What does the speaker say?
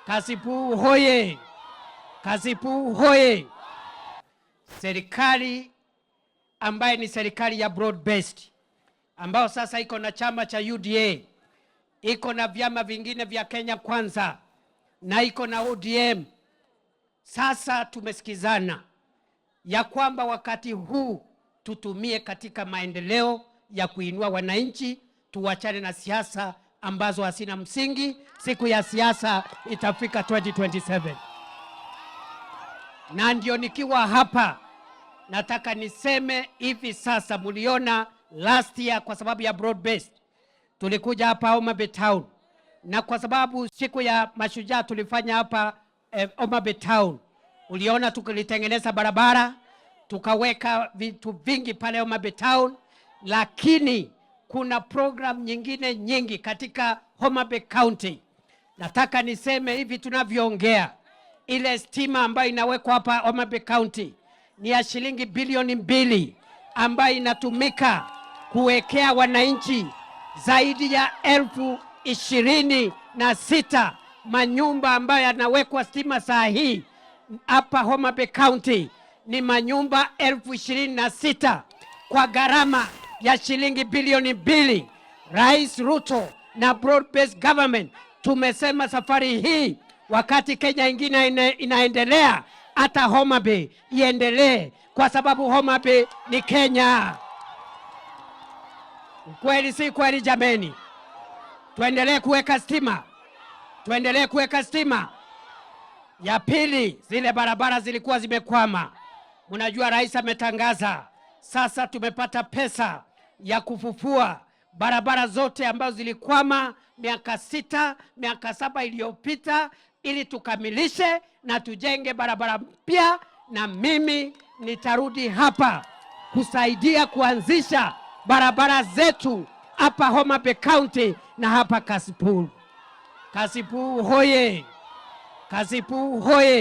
Kasipul hoye! Kasipul hoye! Serikali ambaye ni serikali ya broad based ambao sasa iko na chama cha UDA, iko na vyama vingine vya Kenya Kwanza na iko na ODM. Sasa tumesikizana ya kwamba wakati huu tutumie katika maendeleo ya kuinua wananchi, tuwachane na siasa ambazo hasina msingi. Siku ya siasa itafika 2027. Na ndio nikiwa hapa nataka niseme hivi sasa, muliona last year kwa sababu ya broad based tulikuja hapa Homa Bay Town, na kwa sababu siku ya mashujaa tulifanya hapa Homa Bay Town, uliona tukilitengeneza barabara, tukaweka vitu vingi pale Homa Bay Town. Lakini kuna program nyingine nyingi katika Homa Bay County. Nataka niseme hivi tunavyoongea, ile stima ambayo inawekwa hapa Homa Bay County ni ya shilingi bilioni 2 ambayo inatumika kuwekea wananchi zaidi ya 26,000 manyumba ambayo yanawekwa stima saa hii hapa Homa Bay County ni manyumba 26,000 kwa gharama ya shilingi bilioni 2. Rais Ruto na broad based government tumesema safari hii wakati Kenya ingine inaendelea, hata Homa Bay iendelee, kwa sababu Homa Bay ni Kenya. Kweli si kweli jameni? Tuendelee kuweka stima, tuendelee kuweka stima. Ya pili, zile barabara zilikuwa zimekwama. Mnajua rais ametangaza sasa tumepata pesa ya kufufua barabara zote ambazo zilikwama miaka 6, miaka 7 iliyopita, ili tukamilishe na tujenge barabara mpya. Na mimi nitarudi hapa kusaidia kuanzisha barabara zetu hapa Homa Bay County na hapa Kasipul. Kasipul hoye! Kasipul hoye!